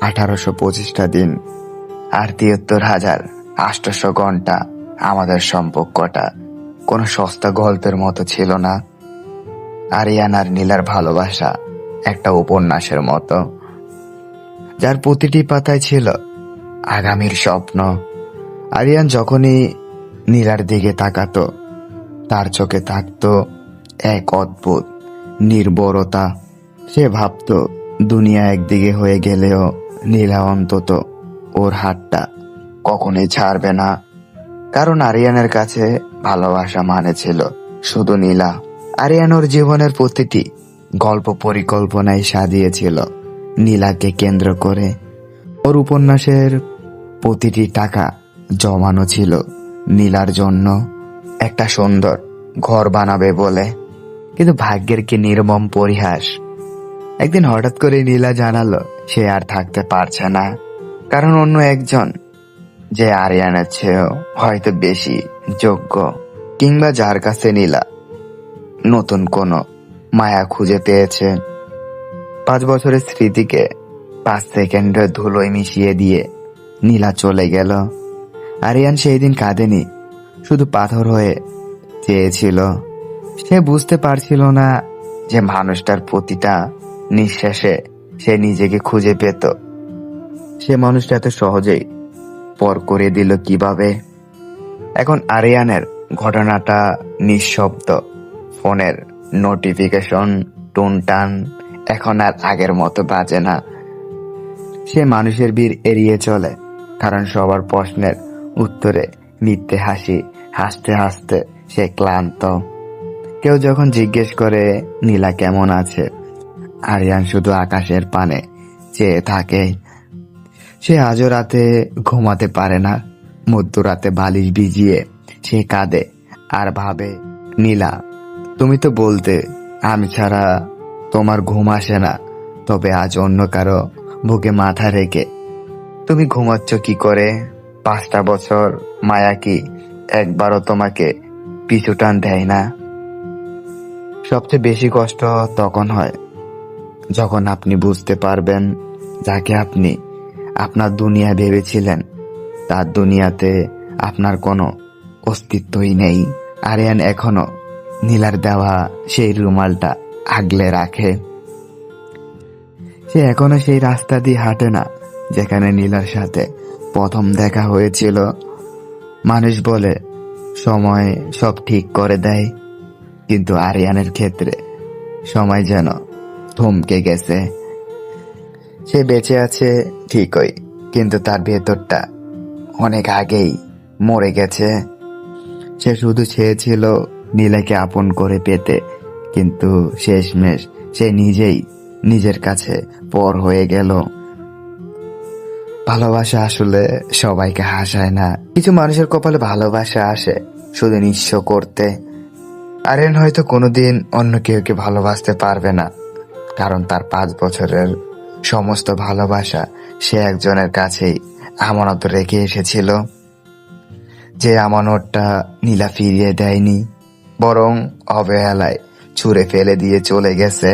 1825টা দিন আর 73,800 ঘন্টা। আমাদের সম্পর্কটা কোনো সস্তা গল্পের মতো ছিল না। আরিয়ান আর নীলার ভালোবাসা একটা উপন্যাসের মতো, যার প্রতিটি পাতায় ছিল আগামীর স্বপ্ন। আরিয়ান যখনই নীলার দিকে তাকাতো, তার চোখে থাকতো এক অদ্ভুত নির্ভরতা। সে ভাবতো দুনিয়া একদিকে হয়ে গেলেও নীলা অন্তত ওর হাতটা কখনোই ছাড়বে না। কারণ আরিয়ানের কাছে ভালোবাসা মানে ছিল শুধু নীলা। আরিয়ান ওর জীবনের প্রতিটি গল্প পরিকল্পনায় সাজিয়েছিল নীলাকে কেন্দ্র করে। ওর উপন্যাসের প্রতিটি টাকা জমানো ছিল নীলার জন্য, একটা সুন্দর ঘর বানাবে বলে। কিন্তু ভাগ্যের কি নির্মম পরিহাস, একদিন হঠাৎ করে নীলা জানালো সে আর থাকতে পারছে না। কারণ অন্য একজন, যে আরিয়ানের চেয়েও হয়তো বেশি যোগ্য, কিংবা যার কাছে নীলা নতুন কোনো মায়া খুঁজে পেয়েছে। 5 বছরের স্মৃতিকে 5 সেকেন্ডের ধুলোয় মিশিয়ে দিয়ে নীলা চলে গেল। আরিয়ান সেই দিন কাঁদেনি, শুধু পাথর হয়ে চেয়েছিল। সে বুঝতে পারছিল না যে মানুষটার প্রতিটা নিঃশ্বাসে সে নিজেকে খুঁজে পেত। সে মানুষটা এত সহজেই পর করে দিল কিভাবে। এখন আরিয়ানের ঘটনাটা নিঃশব্দ, ফোনের নোটিফিকেশন টুনটান এখন আর আগের মতো বাজে না। সে মানুষের ভিড় এড়িয়ে চলে, কারণ সবার প্রশ্নের উত্তরে মিথ্যে হাসি হাসতে হাসতে সে ক্লান্ত। কেউ যখন জিজ্ঞেস করে নীলা কেমন আছে, আরিয়ান শুধু আকাশের পানে চেয়ে থাকে। সে আজও রাতে ঘুমাতে পারে না। মধ্যরাতে বালিশ ভিজিয়ে সে কাঁদে আর ভাবে, নীলা তুমি তো বলতে আমি ছাড়া তোমার ঘুম আসে না, তবে আজ অন্য কারো বুকে মাথা রেখে তুমি ঘুমাচ্ছ কি করে? 5টা বছর মায়া কি একবারও তোমাকে পিছু টান দেয় না? সবচেয়ে বেশি কষ্ট তখন হয় যখন আপনি বুঝতে পারবেন যাকে আপনি আপনার দুনিয়া ভেবেছিলেন, তার দুনিয়াতে আপনার কোনো অস্তিত্বই নেই। আরিয়ান এখনো নীলার দেওয়া সেই রুমালটা আগলে রাখে। সে এখনো সেই রাস্তা দিয়ে হাঁটে না যেখানে নীলার সাথে প্রথম দেখা হয়েছিল। মানুষ বলে সময় সব ঠিক করে দেয়, কিন্তু আরিয়ানের ক্ষেত্রে সময় যেন থমকে গেছে। সে বেঁচে আছে ঠিকই, কিন্তু তার ভেতরটা অনেক আগেই মরে গেছে। সে শুধু চেয়েছিল নীলাকে আপন করে পেতে, কিন্তু শেষমেশ সে নিজেই নিজের কাছে পর হয়ে গেল। ভালোবাসা আসলে সবাইকে হাসায় না। কিছু মানুষের কপালে ভালোবাসা আসে শুধু নিঃস্ব করতে। আরিয়ান হয়তো কোনোদিন অন্য কেউকে ভালোবাসতে পারবে না, কারণ তার 5 বছরের সমস্ত ভালোবাসা সে একজনের কাছেই আমানত রেখে এসেছিল, যে আমানতটা নীলা ফিরিয়ে দেয়নি, বরং অবহেলায় ছুঁড়ে ফেলে দিয়ে চলে গেছে।